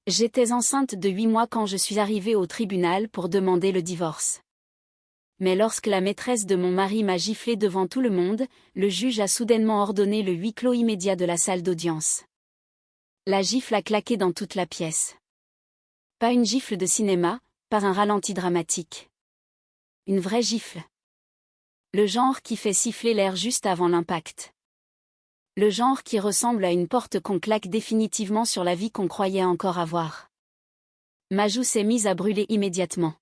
J'étais enceinte de 8 mois quand je suis arrivée au tribunal pour demander le divorce. Mais lorsque la maîtresse de mon mari m'a giflé devant tout le monde, le juge a soudainement ordonné le huis clos immédiat de la salle d'audience. La gifle a claqué dans toute la pièce. Pas une gifle de cinéma, pas un ralenti dramatique. Une vraie gifle. Le genre qui fait siffler l'air juste avant l'impact. Le genre qui ressemble à une porte qu'on claque définitivement sur la vie qu'on croyait encore avoir. Ma joue s'est mise à brûler immédiatement.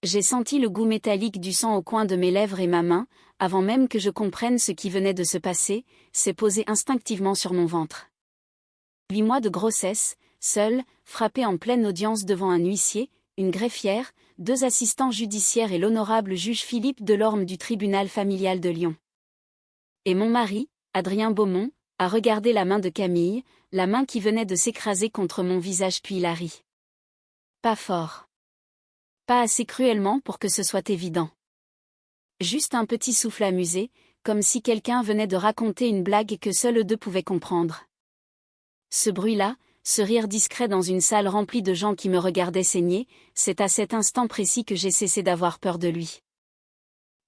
J'ai senti le goût métallique du sang au coin de mes lèvres et ma main, avant même que je comprenne ce qui venait de se passer, s'est posée instinctivement sur mon ventre. 8 mois de grossesse, seule, frappée en pleine audience devant un huissier, une greffière, 2 assistants judiciaires et l'honorable juge Philippe Delorme du tribunal familial de Lyon. Et mon mari, Adrien Beaumont, a regardé la main de Camille, la main qui venait de s'écraser contre mon visage puis il a ri. Pas fort. Pas assez cruellement pour que ce soit évident. Juste un petit souffle amusé, comme si quelqu'un venait de raconter une blague que seuls eux deux pouvaient comprendre. Ce bruit-là, ce rire discret dans une salle remplie de gens qui me regardaient saigner, c'est à cet instant précis que j'ai cessé d'avoir peur de lui.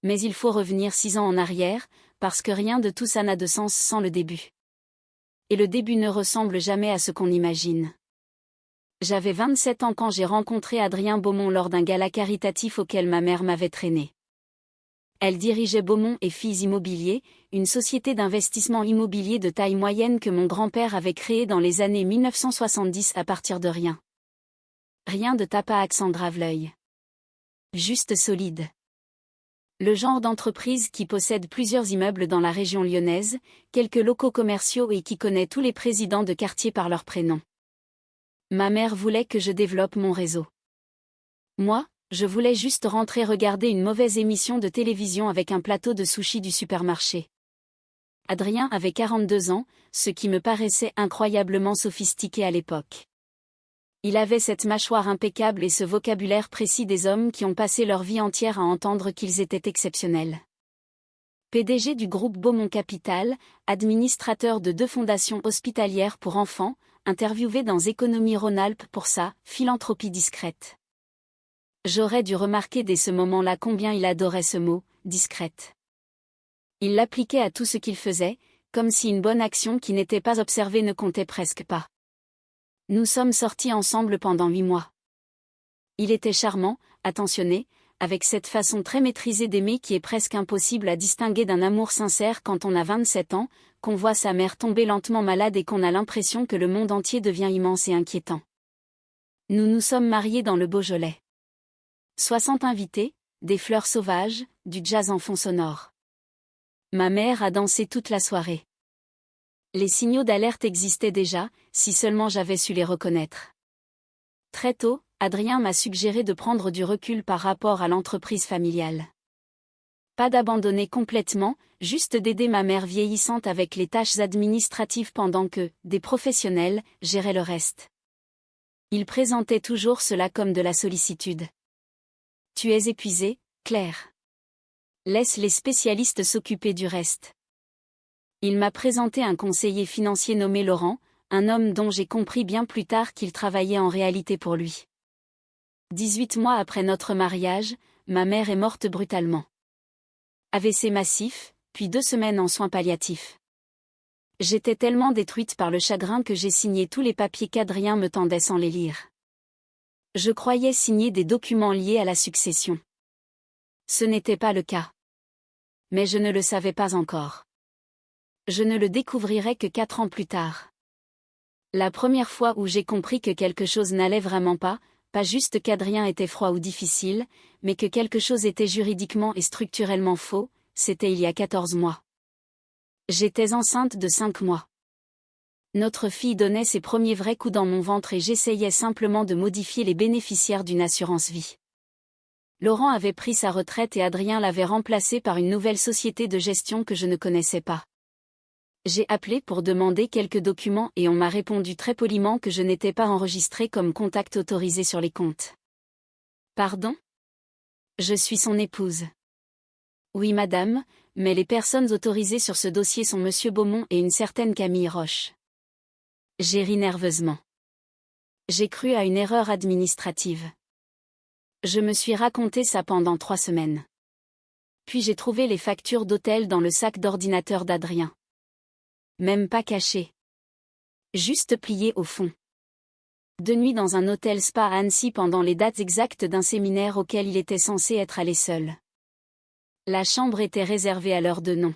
Mais il faut revenir 6 ans en arrière, parce que rien de tout ça n'a de sens sans le début. Et le début ne ressemble jamais à ce qu'on imagine. J'avais 27 ans quand j'ai rencontré Adrien Beaumont lors d'un gala caritatif auquel ma mère m'avait traîné. Elle dirigeait Beaumont et Filles Immobilier, une société d'investissement immobilier de taille moyenne que mon grand-père avait créée dans les années 1970 à partir de rien. Rien de tape à accent grave-l'œil. Juste solide. Le genre d'entreprise qui possède plusieurs immeubles dans la région lyonnaise, quelques locaux commerciaux et qui connaît tous les présidents de quartier par leur prénom. Ma mère voulait que je développe mon réseau. Moi, je voulais juste rentrer regarder une mauvaise émission de télévision avec un plateau de sushis du supermarché. Adrien avait 42 ans, ce qui me paraissait incroyablement sophistiqué à l'époque. Il avait cette mâchoire impeccable et ce vocabulaire précis des hommes qui ont passé leur vie entière à entendre qu'ils étaient exceptionnels. PDG du groupe Beaumont Capital, administrateur de 2 fondations hospitalières pour enfants, interviewé dans Économie Rhône-Alpes pour sa « philanthropie discrète ». J'aurais dû remarquer dès ce moment-là combien il adorait ce mot, discrète. Il l'appliquait à tout ce qu'il faisait, comme si une bonne action qui n'était pas observée ne comptait presque pas. Nous sommes sortis ensemble pendant 8 mois. Il était charmant, attentionné, avec cette façon très maîtrisée d'aimer qui est presque impossible à distinguer d'un amour sincère quand on a 27 ans, qu'on voit sa mère tomber lentement malade et qu'on a l'impression que le monde entier devient immense et inquiétant. Nous nous sommes mariés dans le Beaujolais. 60 invités, des fleurs sauvages, du jazz en fond sonore. Ma mère a dansé toute la soirée. Les signaux d'alerte existaient déjà, si seulement j'avais su les reconnaître. Très tôt, Adrien m'a suggéré de prendre du recul par rapport à l'entreprise familiale. Pas d'abandonner complètement, juste d'aider ma mère vieillissante avec les tâches administratives pendant que, des professionnels, géraient le reste. Il présentait toujours cela comme de la sollicitude. Tu es épuisée, Claire. Laisse les spécialistes s'occuper du reste. Il m'a présenté un conseiller financier nommé Laurent, un homme dont j'ai compris bien plus tard qu'il travaillait en réalité pour lui. 18 mois après notre mariage, ma mère est morte brutalement. AVC massif, puis 2 semaines en soins palliatifs. J'étais tellement détruite par le chagrin que j'ai signé tous les papiers qu'Adrien me tendait sans les lire. Je croyais signer des documents liés à la succession. Ce n'était pas le cas. Mais je ne le savais pas encore. Je ne le découvrirai que 4 ans plus tard. La première fois où j'ai compris que quelque chose n'allait vraiment pas juste qu'Adrien était froid ou difficile, mais que quelque chose était juridiquement et structurellement faux, c'était il y a 14 mois. J'étais enceinte de 5 mois. Notre fille donnait ses premiers vrais coups dans mon ventre et j'essayais simplement de modifier les bénéficiaires d'une assurance vie. Laurent avait pris sa retraite et Adrien l'avait remplacé par une nouvelle société de gestion que je ne connaissais pas. J'ai appelé pour demander quelques documents et on m'a répondu très poliment que je n'étais pas enregistrée comme contact autorisé sur les comptes. Pardon ? Je suis son épouse. Oui madame, mais les personnes autorisées sur ce dossier sont monsieur Beaumont et une certaine Camille Roche. J'ai ri nerveusement. J'ai cru à une erreur administrative. Je me suis raconté ça pendant 3 semaines. Puis j'ai trouvé les factures d'hôtel dans le sac d'ordinateur d'Adrien. Même pas cachées. Juste pliées au fond. 2 nuits dans un hôtel spa à Annecy pendant les dates exactes d'un séminaire auquel il était censé être allé seul. La chambre était réservée à l'heure de non.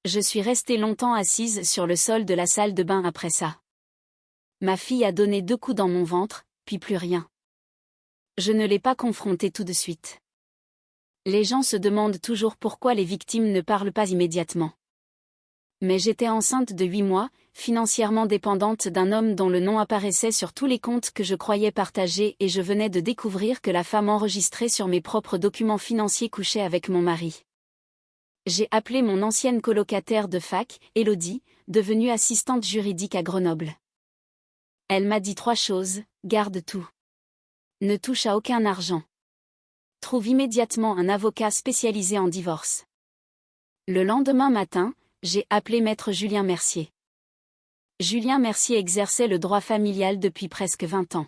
Je suis restée longtemps assise sur le sol de la salle de bain après ça. Ma fille a donné 2 coups dans mon ventre, puis plus rien. Je ne l'ai pas confrontée tout de suite. Les gens se demandent toujours pourquoi les victimes ne parlent pas immédiatement. Mais j'étais enceinte de 8 mois, financièrement dépendante d'un homme dont le nom apparaissait sur tous les comptes que je croyais partager et je venais de découvrir que la femme enregistrée sur mes propres documents financiers couchait avec mon mari. J'ai appelé mon ancienne colocataire de fac, Élodie, devenue assistante juridique à Grenoble. Elle m'a dit 3 choses, garde tout. Ne touche à aucun argent. Trouve immédiatement un avocat spécialisé en divorce. Le lendemain matin, j'ai appelé maître Julien Mercier. Julien Mercier exerçait le droit familial depuis presque 20 ans.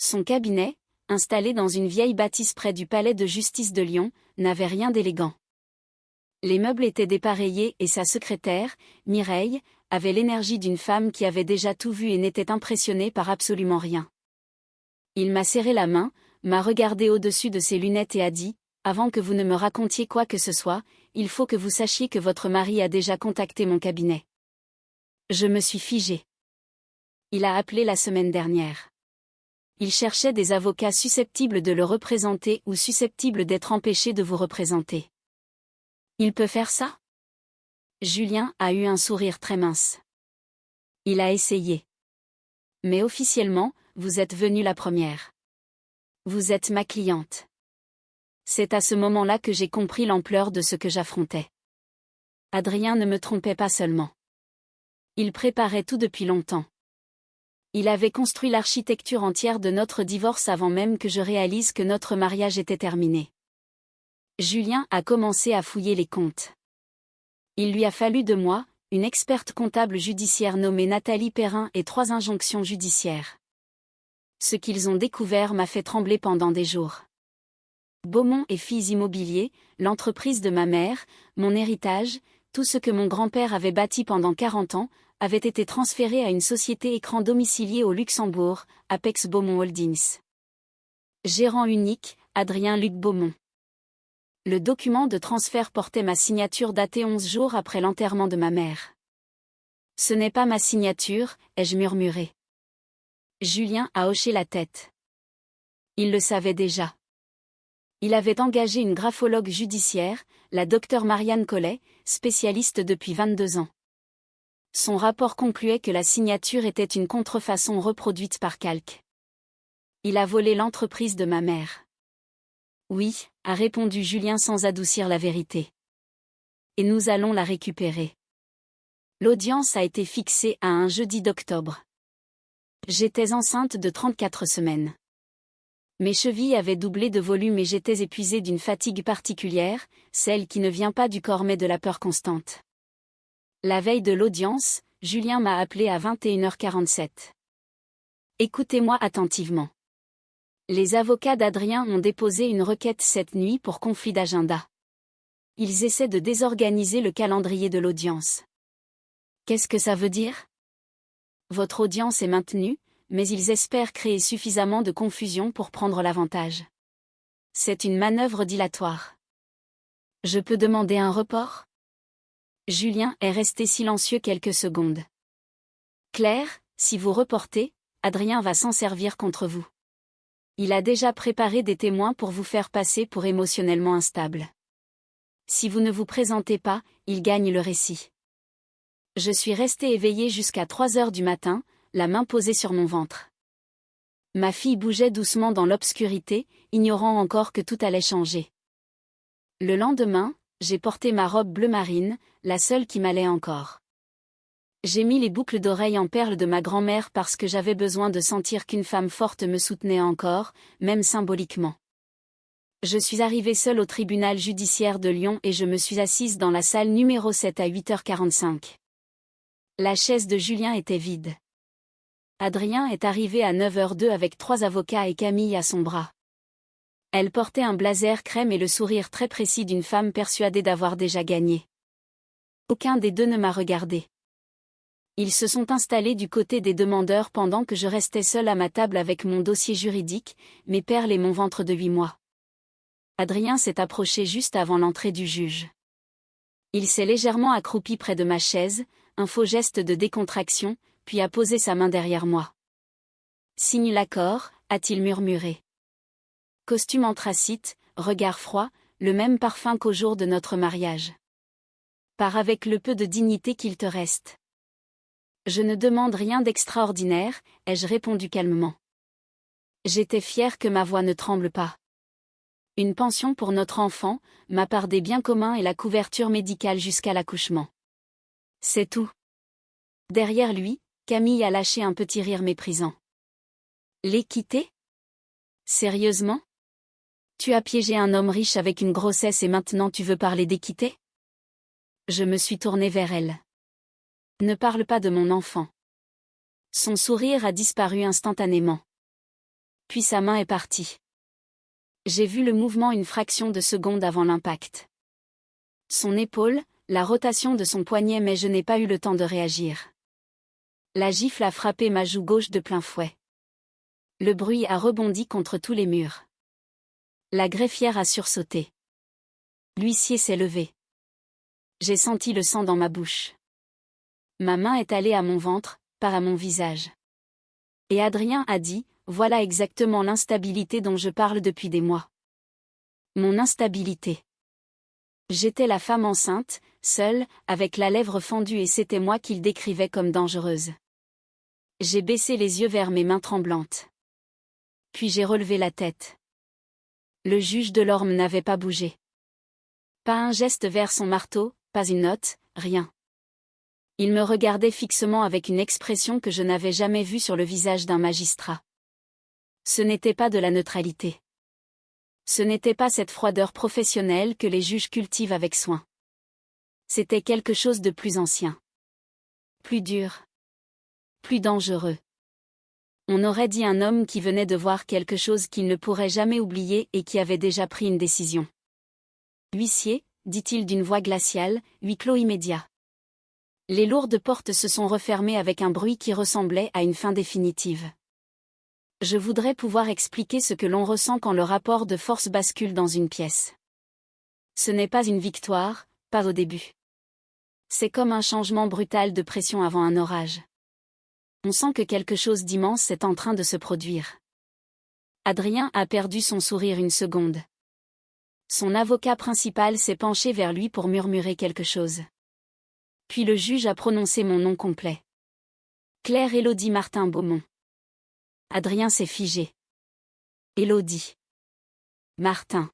Son cabinet, installé dans une vieille bâtisse près du palais de justice de Lyon, n'avait rien d'élégant. Les meubles étaient dépareillés et sa secrétaire, Mireille, avait l'énergie d'une femme qui avait déjà tout vu et n'était impressionnée par absolument rien. Il m'a serré la main, m'a regardé au-dessus de ses lunettes et a dit « Avant que vous ne me racontiez quoi que ce soit, il faut que vous sachiez que votre mari a déjà contacté mon cabinet. » Je me suis figée. Il a appelé la semaine dernière. Il cherchait des avocats susceptibles de le représenter ou susceptibles d'être empêchés de vous représenter. Il peut faire ça ? Julien a eu un sourire très mince. Il a essayé. Mais officiellement, vous êtes venue la première. Vous êtes ma cliente. C'est à ce moment-là que j'ai compris l'ampleur de ce que j'affrontais. Adrien ne me trompait pas seulement. Il préparait tout depuis longtemps. Il avait construit l'architecture entière de notre divorce avant même que je réalise que notre mariage était terminé. Julien a commencé à fouiller les comptes. Il lui a fallu 2 mois, une experte comptable judiciaire nommée Nathalie Perrin et 3 injonctions judiciaires. Ce qu'ils ont découvert m'a fait trembler pendant des jours. Beaumont et Filles Immobilier, l'entreprise de ma mère, mon héritage, tout ce que mon grand-père avait bâti pendant 40 ans, avait été transféré à une société écran domiciliée au Luxembourg, Apex Beaumont Holdings. Gérant unique, Adrien-Luc Beaumont. Le document de transfert portait ma signature datée 11 jours après l'enterrement de ma mère. Ce n'est pas ma signature, ai-je murmuré. Julien a hoché la tête. Il le savait déjà. Il avait engagé une graphologue judiciaire, la docteure Marianne Collet, spécialiste depuis 22 ans. Son rapport concluait que la signature était une contrefaçon reproduite par calque. Il a volé l'entreprise de ma mère. Oui, a répondu Julien sans adoucir la vérité. Et nous allons la récupérer. L'audience a été fixée à un jeudi d'octobre. J'étais enceinte de 34 semaines. Mes chevilles avaient doublé de volume et j'étais épuisée d'une fatigue particulière, celle qui ne vient pas du corps mais de la peur constante. La veille de l'audience, Julien m'a appelé à 21h47. Écoutez-moi attentivement. Les avocats d'Adrien ont déposé une requête cette nuit pour conflit d'agenda. Ils essaient de désorganiser le calendrier de l'audience. Qu'est-ce que ça veut dire ? Votre audience est maintenue, mais ils espèrent créer suffisamment de confusion pour prendre l'avantage. C'est une manœuvre dilatoire. Je peux demander un report ? Julien est resté silencieux quelques secondes. Claire, si vous reportez, Adrien va s'en servir contre vous. Il a déjà préparé des témoins pour vous faire passer pour émotionnellement instable. Si vous ne vous présentez pas, il gagne le récit. Je suis restée éveillée jusqu'à 3 heures du matin, la main posée sur mon ventre. Ma fille bougeait doucement dans l'obscurité, ignorant encore que tout allait changer. Le lendemain, j'ai porté ma robe bleu marine, la seule qui m'allait encore. J'ai mis les boucles d'oreilles en perles de ma grand-mère parce que j'avais besoin de sentir qu'une femme forte me soutenait encore, même symboliquement. Je suis arrivée seule au tribunal judiciaire de Lyon et je me suis assise dans la salle numéro 7 à 8h45. La chaise de Julien était vide. Adrien est arrivé à 9h02 avec 3 avocats et Camille à son bras. Elle portait un blazer crème et le sourire très précis d'une femme persuadée d'avoir déjà gagné. Aucun des deux ne m'a regardé. Ils se sont installés du côté des demandeurs pendant que je restais seule à ma table avec mon dossier juridique, mes perles et mon ventre de 8 mois. Adrien s'est approché juste avant l'entrée du juge. Il s'est légèrement accroupi près de ma chaise, un faux geste de décontraction, puis a posé sa main derrière moi. « Signe l'accord », a-t-il murmuré. Costume anthracite, regard froid, le même parfum qu'au jour de notre mariage. Pars avec le peu de dignité qu'il te reste. Je ne demande rien d'extraordinaire, ai-je répondu calmement. J'étais fière que ma voix ne tremble pas. Une pension pour notre enfant, ma part des biens communs et la couverture médicale jusqu'à l'accouchement. C'est tout. Derrière lui, Camille a lâché un petit rire méprisant. L'équité ? Sérieusement ? Tu as piégé un homme riche avec une grossesse et maintenant tu veux parler d'équité ? Je me suis tournée vers elle. Ne parle pas de mon enfant. Son sourire a disparu instantanément. Puis sa main est partie. J'ai vu le mouvement une fraction de seconde avant l'impact. Son épaule, la rotation de son poignet, mais je n'ai pas eu le temps de réagir. La gifle a frappé ma joue gauche de plein fouet. Le bruit a rebondi contre tous les murs. La greffière a sursauté. L'huissier s'est levé. J'ai senti le sang dans ma bouche. Ma main est allée à mon ventre, pas à mon visage. Et Adrien a dit, voilà exactement l'instabilité dont je parle depuis des mois. Mon instabilité. J'étais la femme enceinte, seule, avec la lèvre fendue et c'était moi qu'il décrivait comme dangereuse. J'ai baissé les yeux vers mes mains tremblantes. Puis j'ai relevé la tête. Le juge Delorme n'avait pas bougé. Pas un geste vers son marteau, pas une note, rien. Il me regardait fixement avec une expression que je n'avais jamais vue sur le visage d'un magistrat. Ce n'était pas de la neutralité. Ce n'était pas cette froideur professionnelle que les juges cultivent avec soin. C'était quelque chose de plus ancien. Plus dur. Plus dangereux. On aurait dit un homme qui venait de voir quelque chose qu'il ne pourrait jamais oublier et qui avait déjà pris une décision. Huissier, dit-il d'une voix glaciale, huis clos immédiat. Les lourdes portes se sont refermées avec un bruit qui ressemblait à une fin définitive. Je voudrais pouvoir expliquer ce que l'on ressent quand le rapport de force bascule dans une pièce. Ce n'est pas une victoire, pas au début. C'est comme un changement brutal de pression avant un orage. On sent que quelque chose d'immense est en train de se produire. Adrien a perdu son sourire une seconde. Son avocat principal s'est penché vers lui pour murmurer quelque chose. Puis le juge a prononcé mon nom complet. Claire Élodie Martin Beaumont. Adrien s'est figé. Élodie. Martin.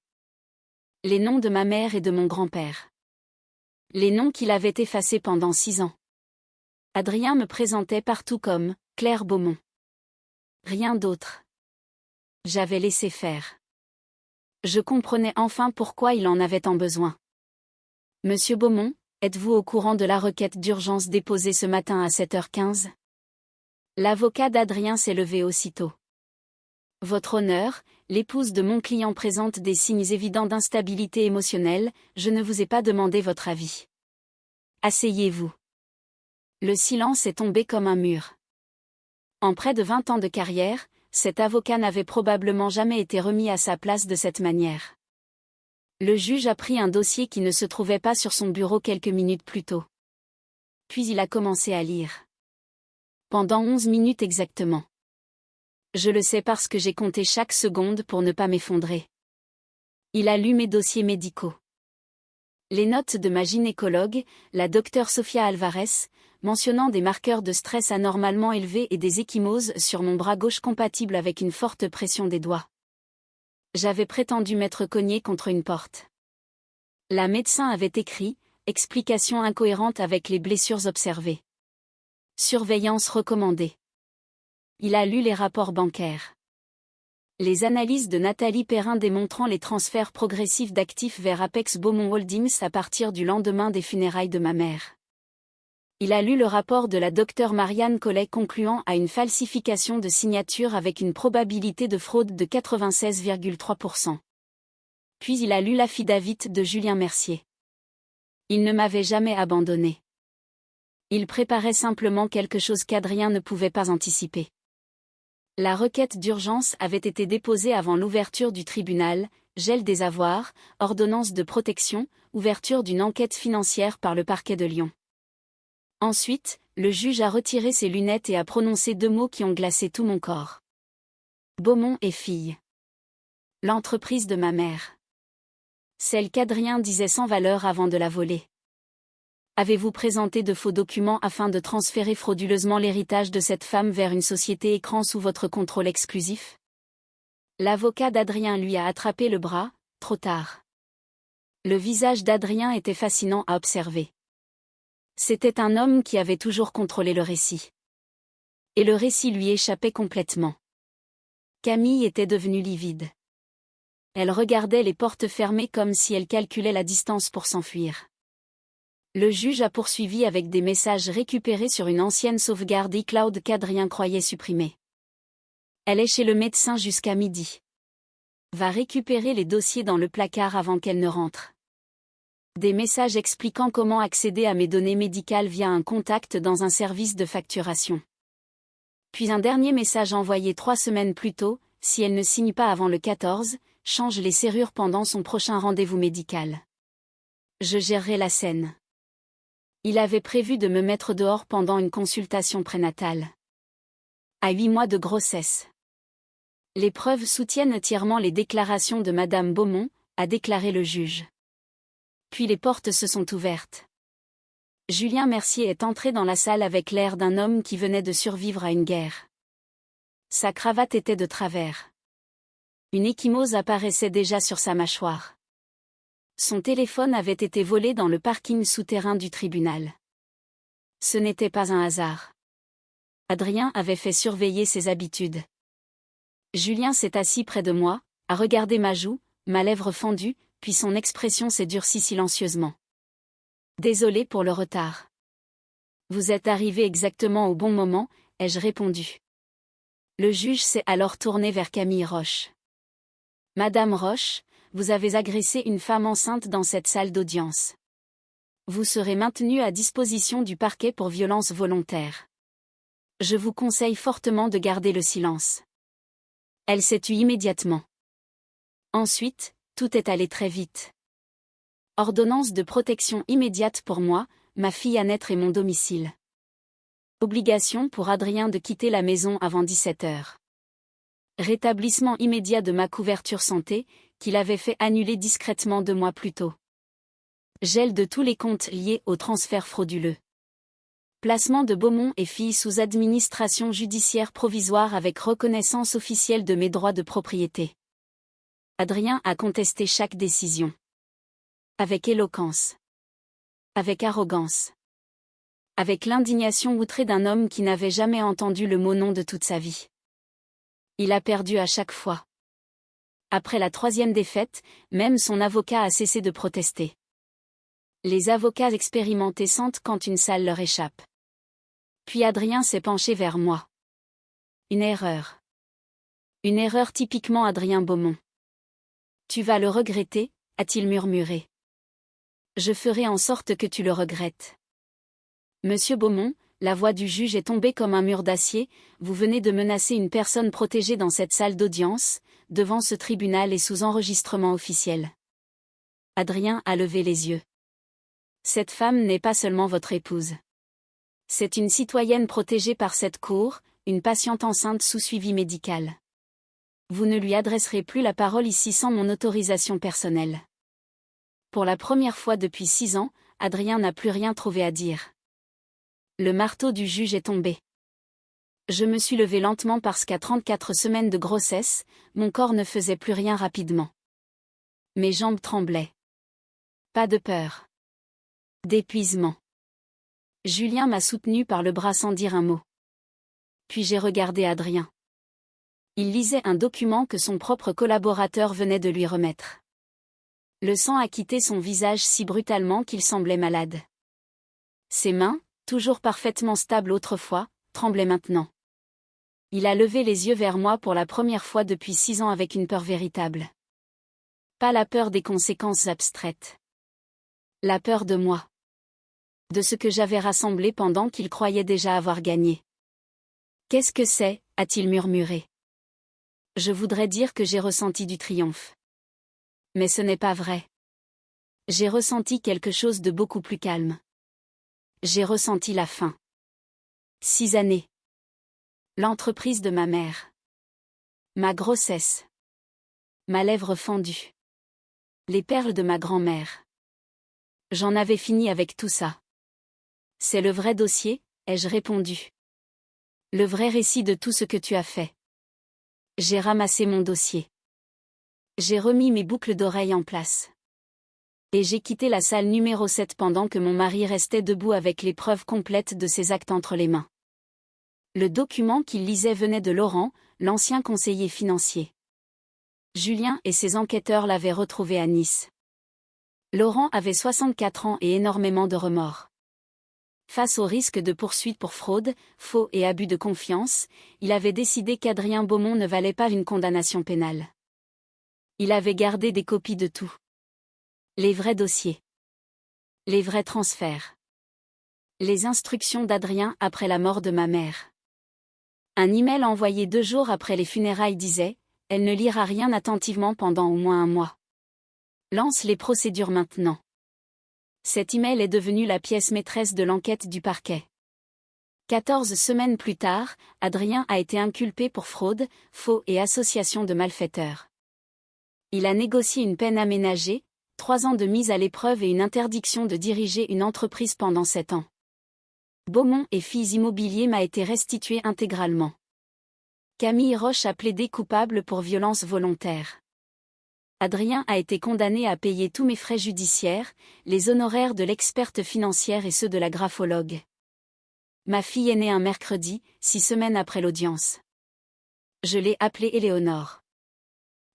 Les noms de ma mère et de mon grand-père. Les noms qu'il avait effacés pendant 6 ans. Adrien me présentait partout comme Claire Beaumont. Rien d'autre. J'avais laissé faire. Je comprenais enfin pourquoi il en avait tant besoin. Monsieur Beaumont, êtes-vous au courant de la requête d'urgence déposée ce matin à 7h15 ? L'avocat d'Adrien s'est levé aussitôt. Votre honneur, l'épouse de mon client présente des signes évidents d'instabilité émotionnelle, je ne vous ai pas demandé votre avis. Asseyez-vous. Le silence est tombé comme un mur. En près de 20 ans de carrière, cet avocat n'avait probablement jamais été remis à sa place de cette manière. Le juge a pris un dossier qui ne se trouvait pas sur son bureau quelques minutes plus tôt. Puis il a commencé à lire. Pendant 11 minutes exactement. Je le sais parce que j'ai compté chaque seconde pour ne pas m'effondrer. Il a lu mes dossiers médicaux. Les notes de ma gynécologue, la docteure Sofia Alvarez, mentionnant des marqueurs de stress anormalement élevés et des ecchymoses sur mon bras gauche compatibles avec une forte pression des doigts. J'avais prétendu m'être cogné contre une porte. La médecin avait écrit « Explication incohérente avec les blessures observées. Surveillance recommandée ». Il a lu les rapports bancaires. Les analyses de Nathalie Perrin démontrant les transferts progressifs d'actifs vers Apex Beaumont Holdings à partir du lendemain des funérailles de ma mère. Il a lu le rapport de la docteure Marianne Collet concluant à une falsification de signature avec une probabilité de fraude de 96,3%. Puis il a lu l'affidavit de Julien Mercier. Il ne m'avait jamais abandonné. Il préparait simplement quelque chose qu'Adrien ne pouvait pas anticiper. La requête d'urgence avait été déposée avant l'ouverture du tribunal, gel des avoirs, ordonnance de protection, ouverture d'une enquête financière par le parquet de Lyon. Ensuite, le juge a retiré ses lunettes et a prononcé 2 mots qui ont glacé tout mon corps. Beaumont et fille. L'entreprise de ma mère. Celle qu'Adrien disait sans valeur avant de la voler. Avez-vous présenté de faux documents afin de transférer frauduleusement l'héritage de cette femme vers une société écran sous votre contrôle exclusif? L'avocat d'Adrien lui a attrapé le bras, trop tard. Le visage d'Adrien était fascinant à observer. C'était un homme qui avait toujours contrôlé le récit. Et le récit lui échappait complètement. Camille était devenue livide. Elle regardait les portes fermées comme si elle calculait la distance pour s'enfuir. Le juge a poursuivi avec des messages récupérés sur une ancienne sauvegarde iCloud qu'Adrien croyait supprimée. Elle est chez le médecin jusqu'à midi. Va récupérer les dossiers dans le placard avant qu'elle ne rentre. Des messages expliquant comment accéder à mes données médicales via un contact dans un service de facturation. Puis un dernier message envoyé 3 semaines plus tôt, si elle ne signe pas avant le 14, change les serrures pendant son prochain rendez-vous médical. Je gérerai la scène. Il avait prévu de me mettre dehors pendant une consultation prénatale. À 8 mois de grossesse. Les preuves soutiennent entièrement les déclarations de Madame Beaumont, a déclaré le juge. Puis les portes se sont ouvertes. Julien Mercier est entré dans la salle avec l'air d'un homme qui venait de survivre à une guerre. Sa cravate était de travers. Une ecchymose apparaissait déjà sur sa mâchoire. Son téléphone avait été volé dans le parking souterrain du tribunal. Ce n'était pas un hasard. Adrien avait fait surveiller ses habitudes. Julien s'est assis près de moi, a regardé ma joue, ma lèvre fendue, puis son expression s'est durcie silencieusement. Désolé pour le retard. Vous êtes arrivé exactement au bon moment, ai-je répondu. Le juge s'est alors tourné vers Camille Roche. Madame Roche, vous avez agressé une femme enceinte dans cette salle d'audience. Vous serez maintenue à disposition du parquet pour violence volontaire. Je vous conseille fortement de garder le silence. Elle s'est tue immédiatement. Ensuite, tout est allé très vite. Ordonnance de protection immédiate pour moi, ma fille à naître et mon domicile. Obligation pour Adrien de quitter la maison avant 17 heures. Rétablissement immédiat de ma couverture santé, qu'il avait fait annuler discrètement 2 mois plus tôt. Gel de tous les comptes liés au transfert frauduleux. Placement de Beaumont et fille sous administration judiciaire provisoire avec reconnaissance officielle de mes droits de propriété. Adrien a contesté chaque décision. Avec éloquence. Avec arrogance. Avec l'indignation outrée d'un homme qui n'avait jamais entendu le mot non de toute sa vie. Il a perdu à chaque fois. Après la 3e défaite, même son avocat a cessé de protester. Les avocats expérimentés sentent quand une salle leur échappe. Puis Adrien s'est penché vers moi. Une erreur. Une erreur typiquement Adrien Beaumont. Tu vas le regretter, a-t-il murmuré. Je ferai en sorte que tu le regrettes. Monsieur Beaumont, la voix du juge est tombée comme un mur d'acier, vous venez de menacer une personne protégée dans cette salle d'audience, devant ce tribunal et sous enregistrement officiel. Adrien a levé les yeux. Cette femme n'est pas seulement votre épouse. C'est une citoyenne protégée par cette cour, une patiente enceinte sous suivi médical. Vous ne lui adresserez plus la parole ici sans mon autorisation personnelle. Pour la première fois depuis 6 ans, Adrien n'a plus rien trouvé à dire. Le marteau du juge est tombé. Je me suis levée lentement parce qu'à 34 semaines de grossesse, mon corps ne faisait plus rien rapidement. Mes jambes tremblaient. Pas de peur. D'épuisement. Julien m'a soutenue par le bras sans dire un mot. Puis j'ai regardé Adrien. Il lisait un document que son propre collaborateur venait de lui remettre. Le sang a quitté son visage si brutalement qu'il semblait malade. Ses mains, toujours parfaitement stable autrefois, tremblait maintenant. Il a levé les yeux vers moi pour la première fois depuis 6 ans avec une peur véritable. Pas la peur des conséquences abstraites. La peur de moi. De ce que j'avais rassemblé pendant qu'il croyait déjà avoir gagné. Qu'est-ce que c'est, a-t-il murmuré. Je voudrais dire que j'ai ressenti du triomphe. Mais ce n'est pas vrai. J'ai ressenti quelque chose de beaucoup plus calme. J'ai ressenti la faim. 6 années. L'entreprise de ma mère. Ma grossesse. Ma lèvre fendue. Les perles de ma grand-mère. J'en avais fini avec tout ça. C'est le vrai dossier, ai-je répondu. Le vrai récit de tout ce que tu as fait. J'ai ramassé mon dossier. J'ai remis mes boucles d'oreilles en place. Et j'ai quitté la salle numéro 7 pendant que mon mari restait debout avec les preuves complètes de ses actes entre les mains. Le document qu'il lisait venait de Laurent, l'ancien conseiller financier. Julien et ses enquêteurs l'avaient retrouvé à Nice. Laurent avait 64 ans et énormément de remords. Face au risque de poursuite pour fraude, faux et abus de confiance, il avait décidé qu'Adrien Beaumont ne valait pas une condamnation pénale. Il avait gardé des copies de tout. Les vrais dossiers. Les vrais transferts. Les instructions d'Adrien après la mort de ma mère. Un email envoyé 2 jours après les funérailles disait « Elle ne lira rien attentivement pendant au moins un mois. Lance les procédures maintenant. » Cet email est devenu la pièce maîtresse de l'enquête du parquet. 14 semaines plus tard, Adrien a été inculpé pour fraude, faux et association de malfaiteurs. Il a négocié une peine aménagée, 3 ans de mise à l'épreuve et une interdiction de diriger une entreprise pendant 7 ans. Beaumont et Filles Immobilier m'a été restitué intégralement. Camille Roche a plaidé coupable pour violence volontaire. Adrien a été condamné à payer tous mes frais judiciaires, les honoraires de l'experte financière et ceux de la graphologue. Ma fille est née un mercredi, 6 semaines après l'audience. Je l'ai appelée Éléonore.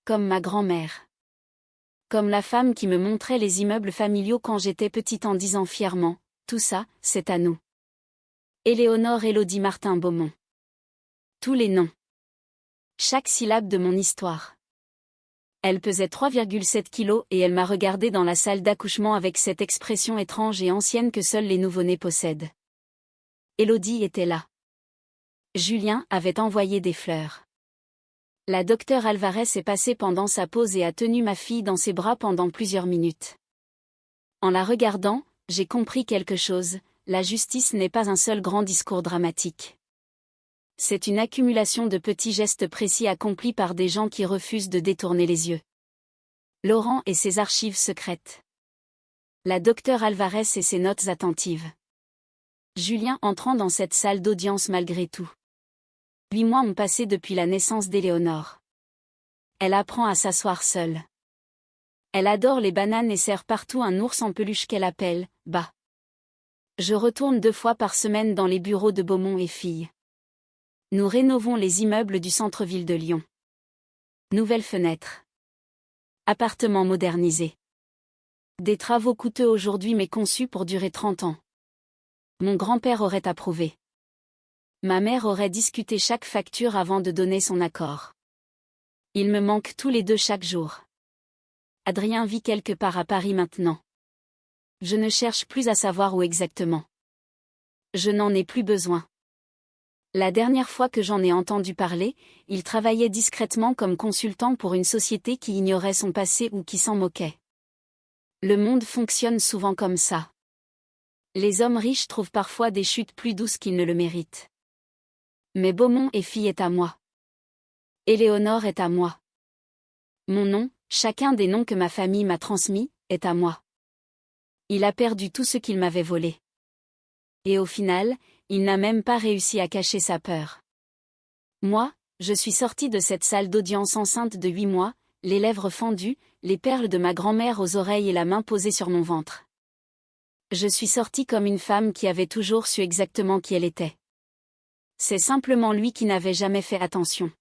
Comme ma grand-mère. Comme la femme qui me montrait les immeubles familiaux quand j'étais petite en disant fièrement « Tout ça, c'est à nous ». Éléonore Élodie Martin Beaumont. Tous les noms. Chaque syllabe de mon histoire. Elle pesait 3,7 kilos et elle m'a regardé dans la salle d'accouchement avec cette expression étrange et ancienne que seuls les nouveau-nés possèdent. Élodie était là. Julien avait envoyé des fleurs. La docteure Alvarez est passée pendant sa pause et a tenu ma fille dans ses bras pendant plusieurs minutes. En la regardant, j'ai compris quelque chose, la justice n'est pas un seul grand discours dramatique. C'est une accumulation de petits gestes précis accomplis par des gens qui refusent de détourner les yeux. Laurent et ses archives secrètes. La docteure Alvarez et ses notes attentives. Julien entrant dans cette salle d'audience malgré tout. 8 mois ont passé depuis la naissance d'Éléonore. Elle apprend à s'asseoir seule. Elle adore les bananes et serre partout un ours en peluche qu'elle appelle « Bah ». Je retourne 2 fois par semaine dans les bureaux de Beaumont et Filles. Nous rénovons les immeubles du centre-ville de Lyon. Nouvelles fenêtres. Appartements modernisés. Des travaux coûteux aujourd'hui mais conçus pour durer 30 ans. Mon grand-père aurait approuvé. Ma mère aurait discuté chaque facture avant de donner son accord. Ils me manquent tous les 2 chaque jour. Adrien vit quelque part à Paris maintenant. Je ne cherche plus à savoir où exactement. Je n'en ai plus besoin. La dernière fois que j'en ai entendu parler, il travaillait discrètement comme consultant pour une société qui ignorait son passé ou qui s'en moquait. Le monde fonctionne souvent comme ça. Les hommes riches trouvent parfois des chutes plus douces qu'ils ne le méritent. Mais Beaumont et Filles est à moi. Éléonore est à moi. Mon nom, chacun des noms que ma famille m'a transmis, est à moi. Il a perdu tout ce qu'il m'avait volé. Et au final, il n'a même pas réussi à cacher sa peur. Moi, je suis sortie de cette salle d'audience enceinte de 8 mois, les lèvres fendues, les perles de ma grand-mère aux oreilles et la main posée sur mon ventre. Je suis sortie comme une femme qui avait toujours su exactement qui elle était. C'est simplement lui qui n'avait jamais fait attention.